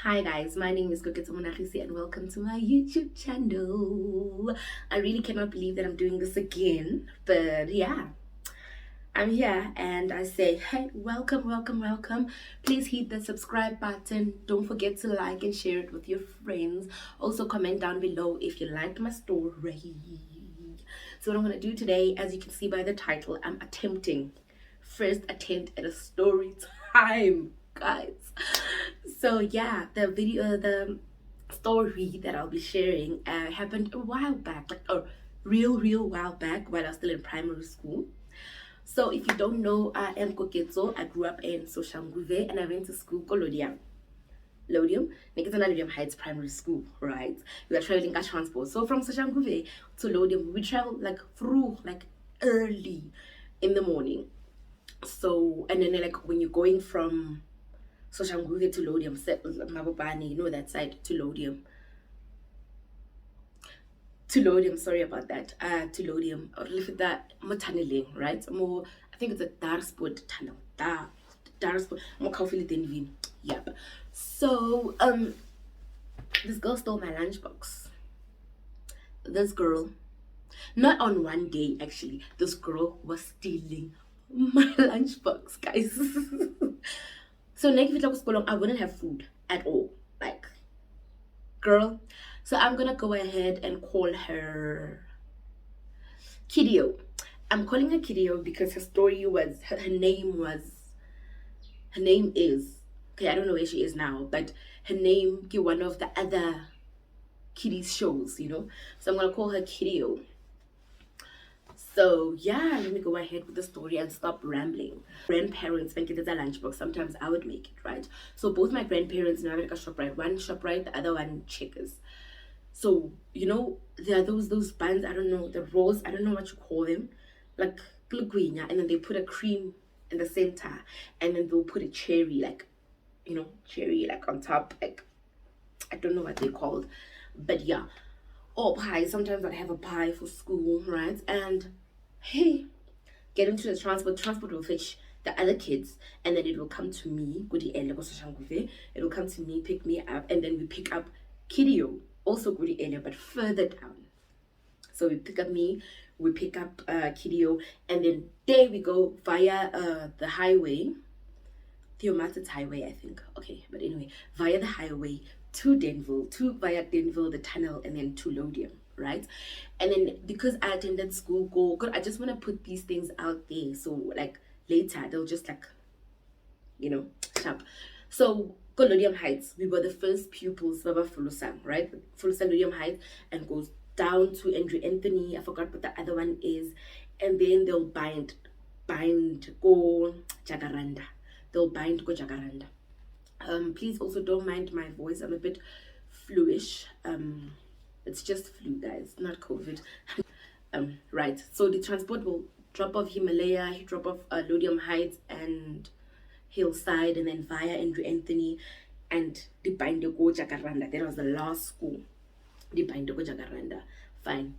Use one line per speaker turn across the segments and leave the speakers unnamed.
Hi guys, my name is Koketso Monagisi and welcome to my YouTube channel. I really cannot believe that I'm doing this again, but yeah, I'm here and I say, hey, welcome. Please hit the subscribe button. Don't forget to like and share it with your friends. Also comment down below if you liked my story. So what I'm going to do today, as you can see by the title, I'm attempting first attempt at a story time, guys. So yeah, the story that I'll be sharing happened a while back, like a real while back while I was still in primary school. So if you don't know, I am Koketso. I grew up in Soshanguve and I went to school Kolodiam. Lodium, Lodium Heights Primary School, right? We were traveling by transport. So from Soshanguve to Lodium, we traveled like through like early in the morning. So and then like when you're going from Soshanguve to Lodium, Mabobani, you know that side to Lodium. To Lodium, sorry about that. To Lodium, or if that Motaneling, right? More, I think it's a Darsport tunnel. Darsport, more coffee than Yep. So this girl stole my lunchbox. This girl, not on one day actually. This girl was stealing my lunchbox, guys. So next week I wouldn't have food at all. Like, girl. So I'm gonna go ahead and call her Kidio. I'm calling her Kidio because her name is, okay, I don't know where she is now, but her name is one of the other kiddies shows, you know. So I'm gonna call her Kidio. So yeah, let me go ahead with the story and stop rambling. Grandparents make it as a lunchbox. Sometimes I would make it, right? So both my grandparents now make a ShopRite. One ShopRite, the other one Checkers. So you know there are those buns. I don't know the rolls. I don't know what you call them, like pluguinya, and then they put a cream in the center, and then they'll put a cherry, like cherry like on top. Like I don't know what they're called, but yeah. Or pie. Sometimes I'd have a pie for school, right? And hey, get into the transport will fetch the other kids, and then it will come to me. It will come to me, pick me up, and then we pick up Kidio, also Gudi area, but further down. So we pick up me, we pick up Kidio, and then there we go via the highway, Theomatis Highway, I think. Okay, but anyway, via the highway to Denville, via Denville, the tunnel, and then to Lodium, right? And then because I attended school, God, I just want to put these things out there. So like later, they'll just like, sharp. So Lodium Heights, we were the first pupils, Baba Fulusam, right? Fulusam Lodium Heights, and goes down to Andrew Anthony. I forgot what the other one is. And then they'll bind go Jacaranda. They'll bind go Jacaranda. Please also don't mind my voice. I'm a bit fluish. It's just flu, guys, not COVID. Right. So the transport will drop off Himalaya, drop off Lodium Heights and Hillside, and then via Andrew Anthony, and the bind go Jacaranda. That was the last school. The bind go Jacaranda. Fine.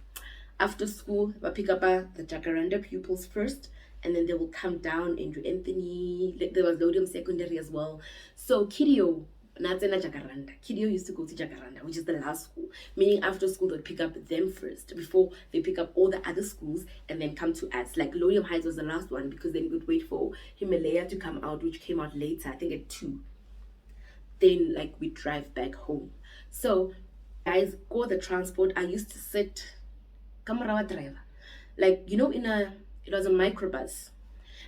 After school, we'll pick up the Jacaranda pupils first, and then they will come down Andrew Anthony. Like there was Lodium Secondary as well. So Kidio, Natsena Jacaranda. Kidio used to go to Jacaranda, which is the last school. Meaning after school, they'd pick up them first before they pick up all the other schools and then come to us. Like Lodium Heights was the last one because then we'd wait for Himalaya to come out, which came out later, I think at 2. Then like we drive back home. So guys, go the transport. I used to sit Kamarawa driver. Like, it was a microbus.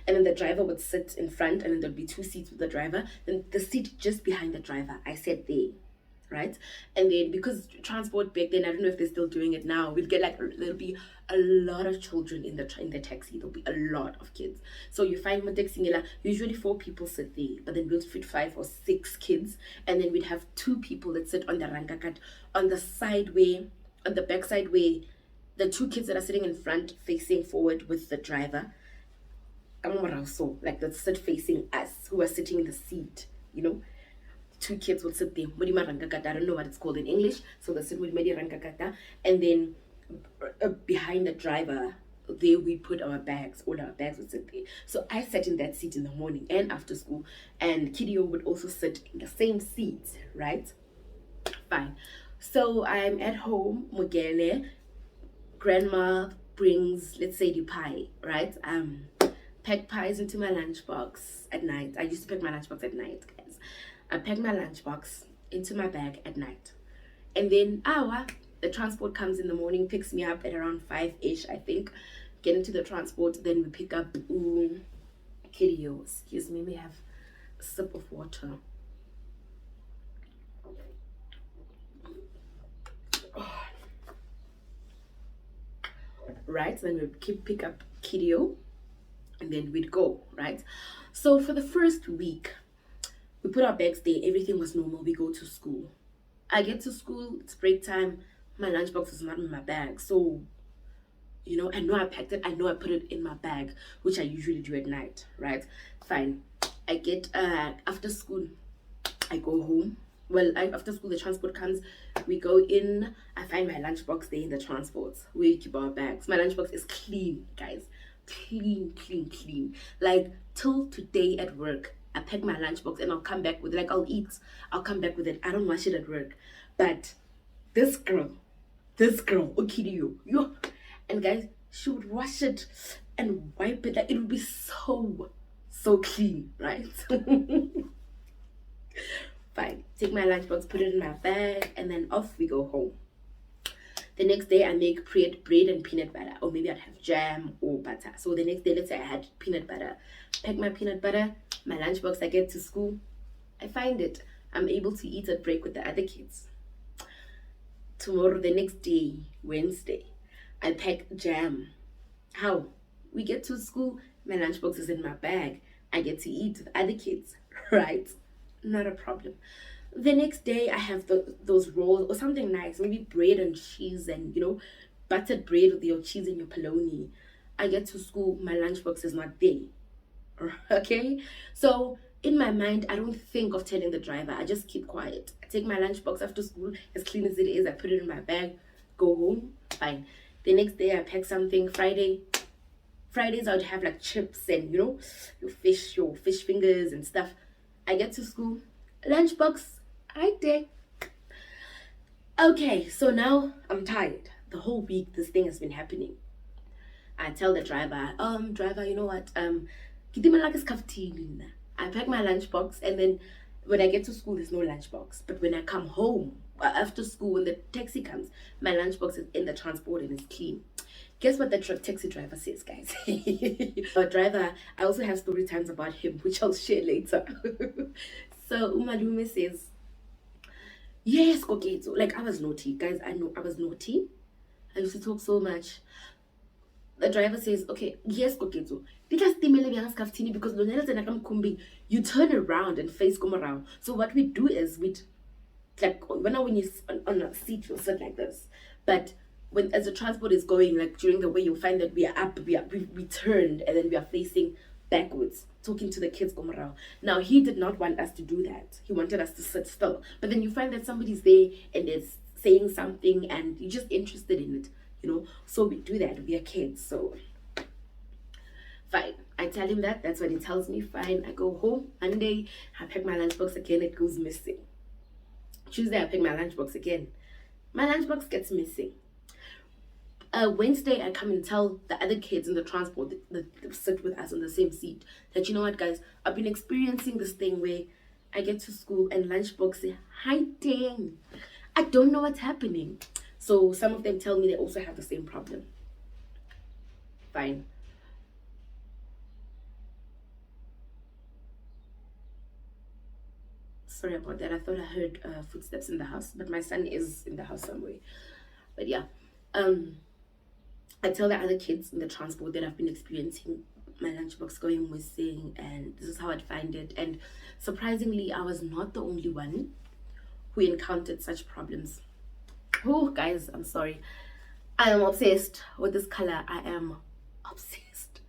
And then the driver would sit in front, and then there'd be 2 seats with the driver. Then the seat just behind the driver, I sat there, right? And then because transport back then, I don't know if they're still doing it now, we'll get like, there'll be a lot of children in the taxi. There'll be a lot of kids. So you find my taxi, usually 4 people sit there, but then we'll fit 5 or 6 kids. And then we'd have 2 people that sit on the rankakat, on the side way, on the back side way. The 2 kids that are sitting in front facing forward with the driver, so like they sit facing us who are sitting in the seat, 2 kids will sit there. I don't know what it's called in English. So they sit with Medi Rankakata, and then behind the driver there we put our bags. All our bags would sit there. So I sat in that seat in the morning and after school, and Kidio would also sit in the same seat, right? Fine. So I'm at home, Mogele. Grandma brings, let's say, the pie, right? Pack pies into my lunchbox at night. I used to pack my lunchbox at night, guys. I pack my lunchbox into my bag at night. And then, the transport comes in the morning, picks me up at around 5-ish, I think. Get into the transport, then we pick up Kidio. Excuse me, we have a sip of water. Right, then we pick up Kidio, and then we'd go, right? So for the first week, we put our bags there, everything was normal, we go to school. I get to school, it's break time, my lunchbox is not in my bag. So, I know I packed it, I know I put it in my bag, which I usually do at night, right? Fine. I get, after school, I go home. Well, after school, the transport comes, we go in, I find my lunchbox there in the transport. We keep our bags. My lunchbox is clean, guys. Clean, clean, clean. Like, till today at work, I pack my lunchbox and I'll come back with it. Like, I'll come back with it. I don't wash it at work. But this girl, Okidio, and guys, she would wash it and wipe it. Like, it would be so clean, right? Fine. Take my lunchbox, put it in my bag, and then off we go home. The next day, I make bread and peanut butter, or maybe I'd have jam or butter. So the next day, let's say I had peanut butter. Pack my peanut butter, my lunchbox, I get to school. I find it. I'm able to eat at break with the other kids. Tomorrow, the next day, Wednesday, I pack jam. How? We get to school, my lunchbox is in my bag. I get to eat with other kids, right? Not a problem. The next day, I have those rolls or something nice, maybe bread and cheese and, buttered bread with your cheese and your polony. I get to school, my lunchbox is not there. Okay? So, in my mind, I don't think of telling the driver. I just keep quiet. I take my lunchbox after school, as clean as it is. I put it in my bag, go home, fine. The next day, I pack something. Fridays, I would have like chips and, your fish fingers and stuff. I get to school, lunchbox, right there. Okay, so now I'm tired. The whole week, this thing has been happening. I tell the driver, driver, you know what? I pack my lunchbox, and then when I get to school, there's no lunchbox. But when I come home after school, when the taxi comes, my lunchbox is in the transport and it's clean. Guess what the taxi driver says, guys? Our driver, I also have story times about him, which I'll share later. So Umalume says, yes, Koketo. Like, I was naughty, guys. I know I was naughty. I used to talk so much. The driver says, okay, yes, Koketo. Because you turn around and face come around. So what we do is like when you're on a seat, you'll sit like this. But as the transport is going, like during the way, you'll find that we are up, we turned, and then we are facing backwards, talking to the kids come around. Now, he did not want us to do that. He wanted us to sit still. But then you find that somebody's there and is saying something and you're just interested in it, So we do that. We are kids, so fine. I tell him that. That's what he tells me. Fine. I go home. Monday, I pack my lunchbox again. It goes missing. Tuesday, I pick my lunchbox again. My lunchbox gets missing. Wednesday, I come and tell the other kids in the transport that sit with us on the same seat that, you know what, guys, I've been experiencing this thing where I get to school and lunchbox is hiding. I don't know what's happening. So some of them tell me they also have the same problem. Fine. Sorry about that. I thought I heard footsteps in the house, but my son is in the house somewhere. But yeah, I tell the other kids in the transport that I've been experiencing my lunchbox going missing, and this is how I'd find it. And surprisingly, I was not the only one who encountered such problems. Oh, guys, I'm sorry. I am obsessed with this color. I am obsessed.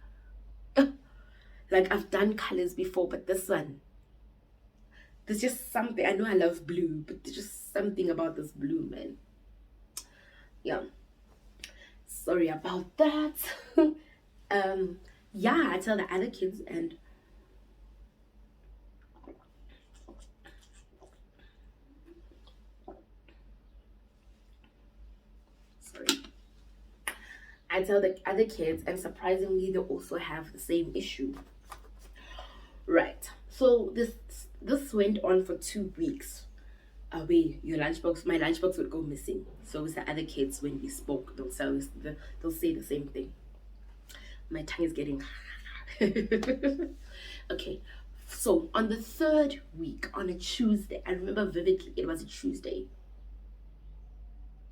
Like, I've done colors before, but this one, there's just something. I know I love blue, but there's just something about this blue, man. Yeah. Sorry about that. Yeah, I tell the other kids, and sorry, I tell the other kids, and surprisingly, they also have the same issue. Right. So this went on for 2 weeks. Away, your lunchbox, my lunchbox would go missing. So with the other kids, when we spoke, they'll say the same thing. My tongue is getting okay. So on the third week, on a Tuesday, I remember vividly, it was a Tuesday.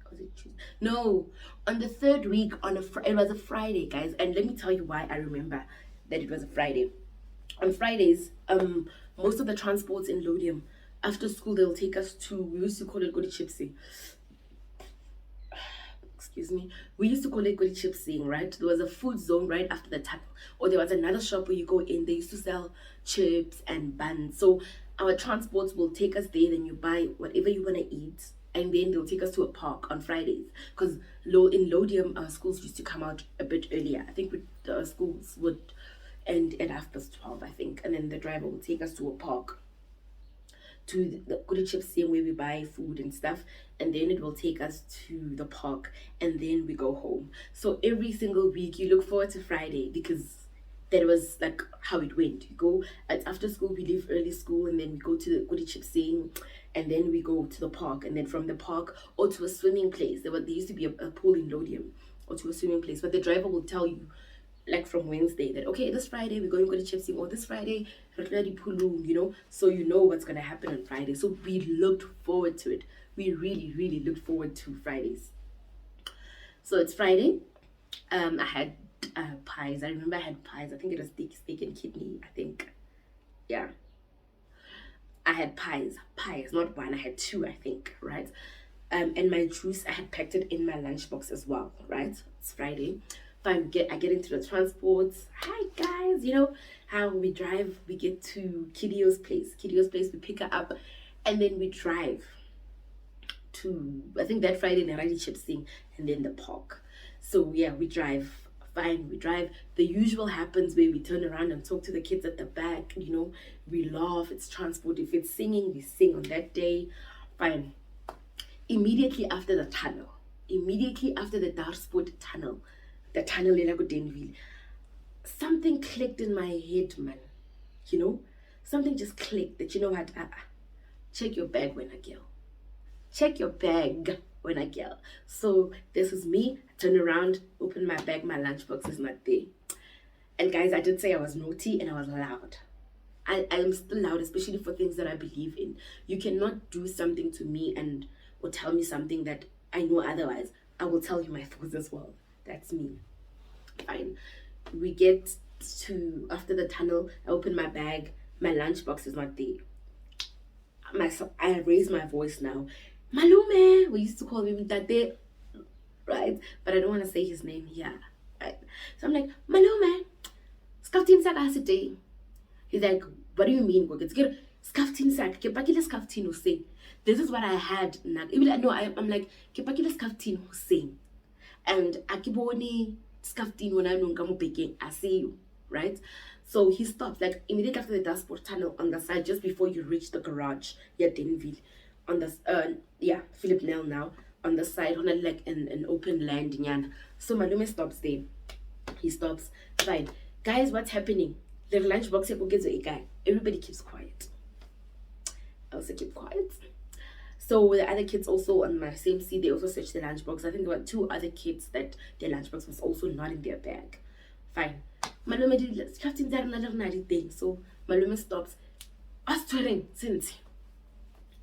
Was it Tuesday? No, on the third week, it was a Friday, guys. And let me tell you why I remember that it was a Friday. On Fridays, most of the transports in Lodium, after school, they'll take us to, we used to call it Godi Chipsy. Excuse me. We used to call it Godi Chipsy, right? There was a food zone right after the tunnel. Or there was another shop where you go in, they used to sell chips and buns. So our transports will take us there, then you buy whatever you want to eat. And then they'll take us to a park on Fridays. Because in Lodium, our schools used to come out a bit earlier. I think the schools would end at 12:30, I think. And then the driver will take us to a park, to the Gudi Chipsy, where we buy food and stuff, and then it will take us to the park, and then we go home. So every single week you look forward to Friday, because that was like how it went. You go after school, we leave early school, and then we go to the Gudi Chipsy, and then we go to the park, and then from the park or to a swimming place. There used to be a pool in Lodium, or to a swimming place, but the driver will tell you, like from Wednesday, that okay, this Friday we're going to Chipsy, or this Friday you know, so you know what's going to happen on Friday. So we looked forward to it. We really, really looked forward to Fridays. So it's Friday. I had pies. I remember I had pies. I think it was steak and kidney, I think. Yeah, I had pies, not one, I had two, I think, right? And my juice, I had packed it in my lunchbox as well, right? It's Friday. I get into the transports. Hi guys, you know how we drive, we get to Kidio's place, we pick her up, and then we drive to, I think that Friday, Naradi Chipsing, and then the park. So yeah, we drive. Fine, we drive. The usual happens where we turn around and talk to the kids at the back, you know, we laugh. It's transport. If it's singing, we sing on that day. Fine. Immediately after the tunnel, immediately after the Darsport tunnel, the tunnel in Denville, something clicked in my head, man. You know, something just clicked that, you know what, check your bag when I girl. Check your bag when I girl. So this is me. Turn around, open my bag, my lunchbox is not there. And guys, I did say I was naughty and I was loud. I am still loud, especially for things that I believe in. You cannot do something to me or tell me something that I know otherwise. I will tell you my thoughts as well. That's me. Fine. We get to, after the tunnel, I open my bag, my lunchbox is not there. I raise my voice now. Malume, we used to call him Tate, right? But I don't want to say his name here, right? So I'm like, Malume, skaftin sak asite. He's like, what do you mean? Skaftin sak, kepakile skaftin Hussein. This is what I had. No, I'm like, kepakile skaftin Hussein. And akiboni skaftin when I know kamu peke, I see you, right? So he stops, like immediately after the Darsport tunnel on the side, just before you reach the garage, Denville. On the Philip Nell now, on the side, on like an open land, so Malume stops there. He stops. Fine, guys, what's happening? The lunchbox guy. Everybody keeps quiet. I also keep quiet. So the other kids also on my same seat, they also searched the lunchbox. I think there were 2 other kids that their lunchbox was also not in their bag. Fine, Malume did captain there another thing. So Malume stops. Us swearing since.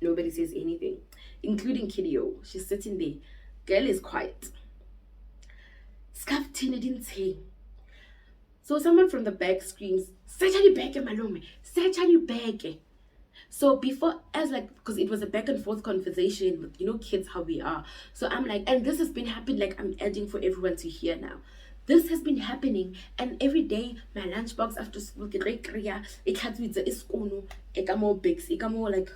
Nobody says anything, including Kidio. She's sitting there. Girl is quiet. Skaftin didn't say. So someone from the back screams, "Search bag, Malume. Search bag." So before, as like, because it was a back and forth conversation with, you know, kids, how we are. So I'm like, and this has been happening, like I'm adding for everyone to hear now. This has been happening, and every day my lunchbox after school, it has with the iskono, more bags, more like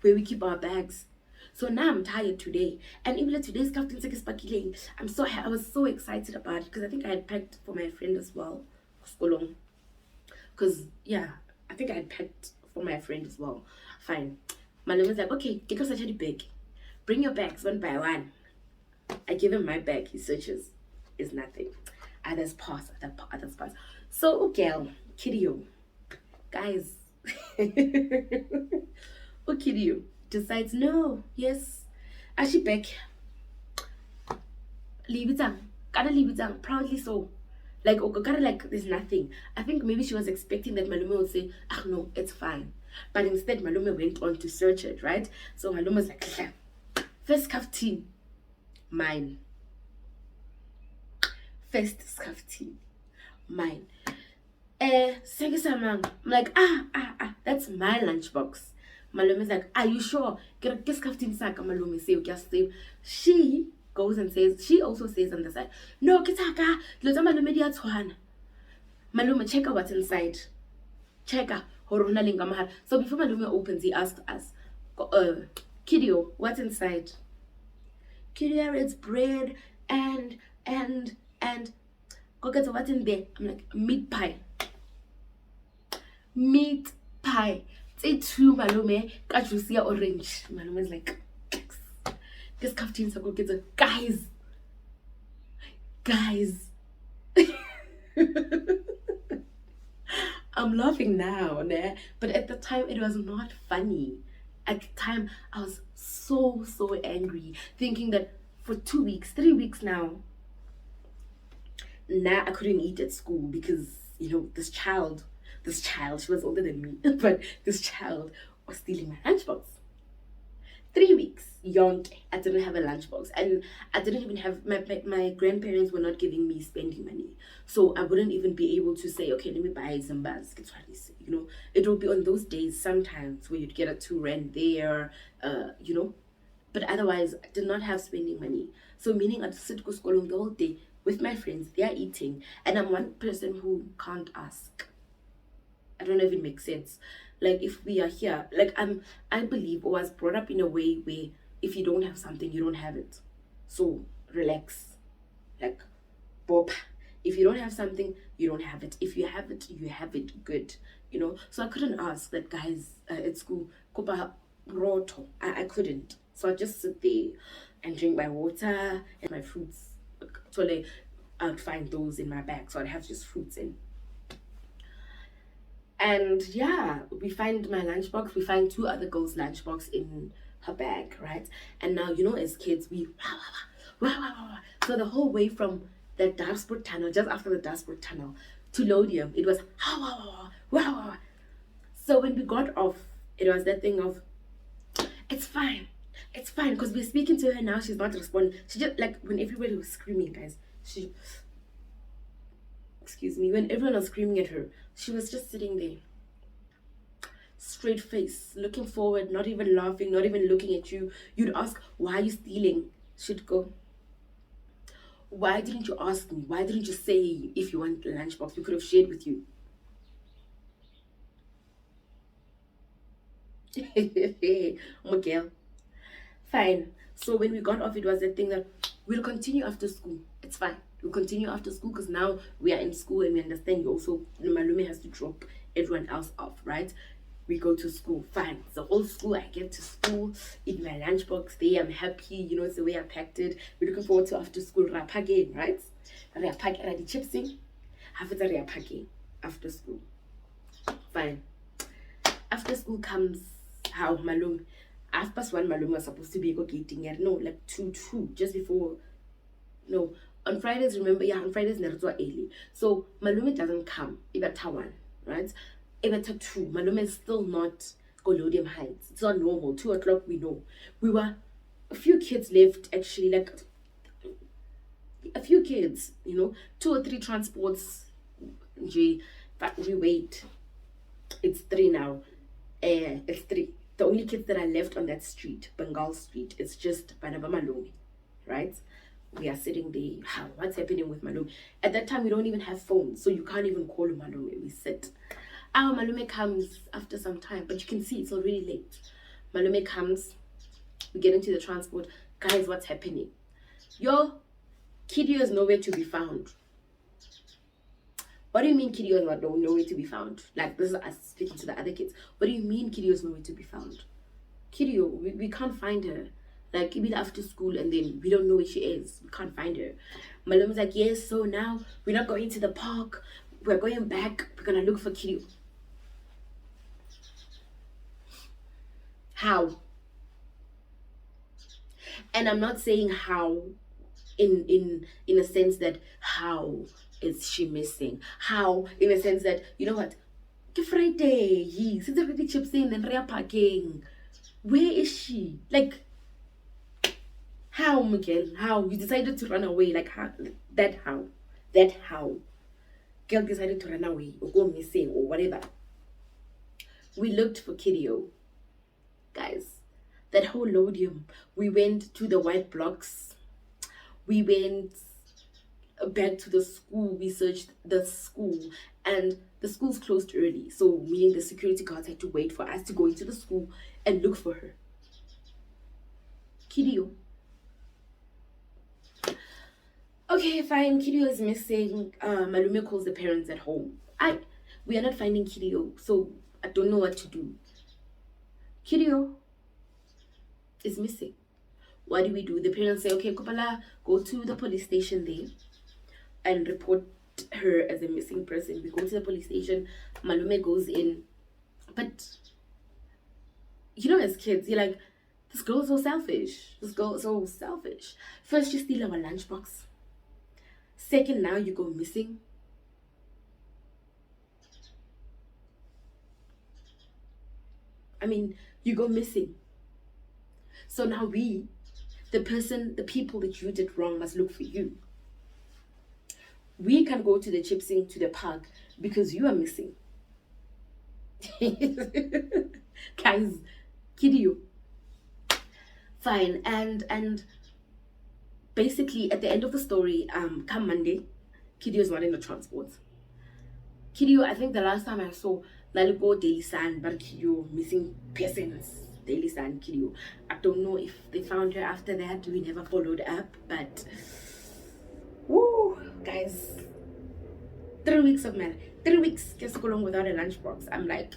where we keep our bags. So now I'm tired today. And even today's captain I was so excited about it because I think I had packed for my friend as well. Because yeah, I think I had packed for my friend as well. Fine. My was like, okay, get us a bag. Bring your bags one by one. I give him my bag. He searches. It's nothing. Others pass. Others pass. So, girl, Kidio, guys, Kidio decides, no, yes, actually back. Leave it down. Gotta leave it down. Proudly so. Like, gotta like, there's nothing. I think maybe she was expecting that Malume would say, ah, no, it's fine. But instead, Malume went on to search it, right? So Malume was like, first kaftin, mine. First kaftin, mine. I'm like, that's my lunchbox. Malume is like, are you sure? Malume say, she goes and says, she also says on the side, no, kitaka, Malume, check out what's inside. Check out. So before Malume opens, he asked us, Kidio, what's inside? Kidio, it's bread and go get what's in there. I'm like, meat pie. Meat pie. Say two Malume, juicy orange. Malume is like, this captain so go get a guys. I'm laughing now, but at the time it was not funny. At the time I was so angry, thinking that for 2 weeks, 3 weeks now I couldn't eat at school because, you know, this child, she was older than me, but this child was stealing my lunchbox. 3 weeks, young, I didn't have a lunchbox, and I didn't even have, my grandparents were not giving me spending money, so I wouldn't even be able to say, okay, let me buy some bars, you know. It will be on those days sometimes where you'd get a 2 rand there, you know, but otherwise I did not have spending money. So meaning I'd sit to school the whole day with my friends, they are eating, and I'm one person who can't ask. I don't know if it makes sense. Like, if we are here, like, I believe, or was brought up in a way where if you don't have something, you don't have it. So relax. Like, Bob, if you don't have something, you don't have it. If you have it, you have it good, you know. So I couldn't ask that, guys, at school, Kopa roto. I couldn't. So I just sit there and drink my water and my fruits. So I'd find those in my bag. So I'd have just fruits in. And yeah, we find my lunchbox. We find 2 other girls' lunchbox in her bag, right? And now, you know, as kids, we so the whole way from the Darsport tunnel, just after the Darsport tunnel, to Lodium, it was So when we got off, it was that thing of, it's fine, because we're speaking to her now. She's not responding. She just, like, when everybody was screaming, guys, when everyone was screaming at her, she was just sitting there, straight face, looking forward, not even laughing, not even looking at you. You'd ask, why are you stealing? She'd go, why didn't you ask me? Why didn't you say if you want the lunchbox? We could have shared with you. Miguel. Fine. So when we got off, it was the thing that we'll continue after school. It's fine. We'll continue after school because now we are in school and we understand you also, Malume has to drop everyone else off, right? We go to school. Fine. So all school, I get to school, eat my lunchbox there. I'm happy, you know, it's the way I packed it. We're looking forward to after school rap again, right? Rap the chipsing. After the rap again after school. Fine. After school comes how Malume. 1:30 Malume was supposed to be gating here. No, like 2, just before. No, on Fridays, remember, on Fridays, Naruto early. So Malume doesn't come. Ibata 1, right? Ibata 2. Malume is still not Golodium Heights. It's not normal. 2 o'clock, we know. We were a few kids left, actually, like a few kids, you know, 2 or 3 transports. But we wait. It's 3 now. It's 3. The only kids that are left on that street, Bengal Street, it's just Banaba Malume, right? We are sitting there. What's happening with Malume? At that time, we don't even have phones, so you can't even call Malume. We sit. Malume comes after some time, but you can see it's already late. Malume comes. We get into the transport. Guys, what's happening? Yo, Kidio is nowhere to be found. What do you mean Kidio is nowhere to be found? Like, this is us speaking to the other kids. What do you mean Kidio is nowhere to be found? Kidio, we can't find her. Like, even after school, and then we don't know where she is. We can't find her. My mom was like, yes, so now we're not going to the park. We're going back. We're going to look for Kidio. How? And I'm not saying how in a sense that how is she missing? How in a sense that, you know what? Ke Friday, since everything chips in, then we are parking. Where is she? Like, how, Miguel? How? You decided to run away? Like, how? That how? Girl decided to run away or go missing or whatever. We looked for Kidio. Guys, that whole Lodium. We went to the white blocks. We went back to the school. We searched the school, and the school's closed early, so meaning the security guards had to wait for us to go into the school and look for her. Kidio. Okay, fine. Kidio is missing. Malume calls the parents at home. We are not finding Kidio, so I don't know what to do. Kidio is missing. What do we do? The parents say, okay, Kopala, go to the police station there and report her as a missing person. We go to the police station. Malume goes in. But, you know, as kids, you're like, this girl is so selfish. This girl is so selfish. First, you steal our lunchbox. Second, now you go missing. I mean, you go missing. So now we, the people that you did wrong must look for you. We can go to the chipsing, to the park, because you are missing. Guys, Kidio. Fine, and basically at the end of the story, come Monday, Kidio is not in the transport. Kidio, I think the last time I saw Naluko Daily Sun, but Kidio missing persons. Daily Sun, Kidio. I don't know if they found her after that. We never followed up, but woo, guys, 3 weeks of man, 3 weeks just go along without a lunchbox. I'm like,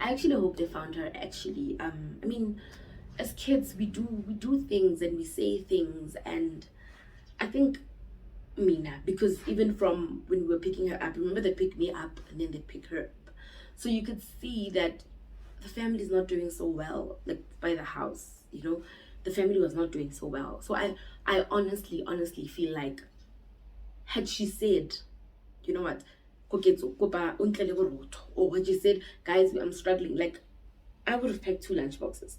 I actually hope they found her. Actually, I mean, as kids, we do things and we say things, and I think Mina, because even from when we were picking her up, remember they picked me up and then they pick her up, so you could see that the family is not doing so well, like by the house, you know, the family was not doing so well. So I honestly feel like, had she said, you know what, or what she said, guys, I'm struggling, like, I would have packed 2 lunchboxes.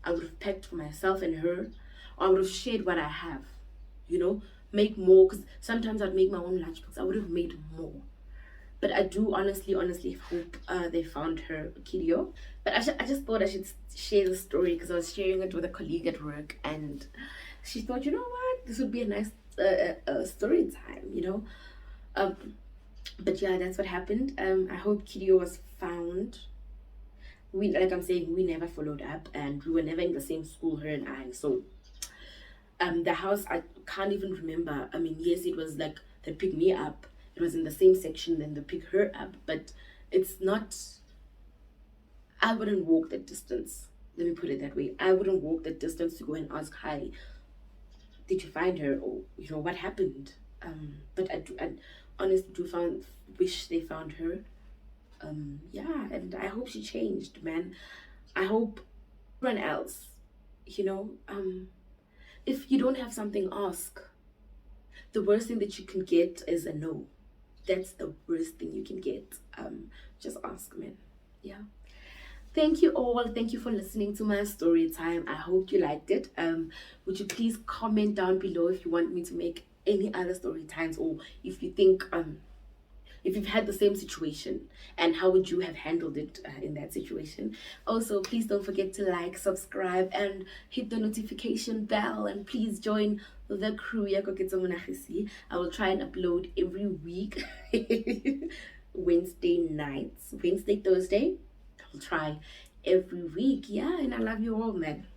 I would have packed for myself and her, or I would have shared what I have, you know, make more, because sometimes I'd make my own lunchbox. I would have made more. But I do honestly hope they found her, Kidio. But I just thought I should share the story because I was sharing it with a colleague at work, and she thought, you know what, this would be a nice story time, you know. But yeah, that's what happened. I hope Kidio was found. We, like I'm saying, we never followed up, and we were never in the same school, her and I. So the house, I can't even remember. I mean, yes, it was like they picked me up. It was in the same section, then they pick her up, but it's not, I wouldn't walk that distance. Let me put it that way. I wouldn't walk that distance to go and ask, hi, did you find her? Or, you know, what happened? But I honestly wish they found her. Yeah, and I hope she changed, man. I hope everyone else, you know, if you don't have something, ask. The worst thing that you can get is a no. That's the worst thing you can get. Just ask, man. Yeah. Thank you all. Thank you for listening to my story time. I hope you liked it. Would you please comment down below if you want me to make any other story times, or if you think if you've had the same situation, and how would you have handled it in that situation. Also, please don't forget to like, subscribe, and hit the notification bell, and please join the crew. I will try and upload every week. Wednesday nights, Wednesday, Thursday. I will try every week. Yeah, and I love you all, man.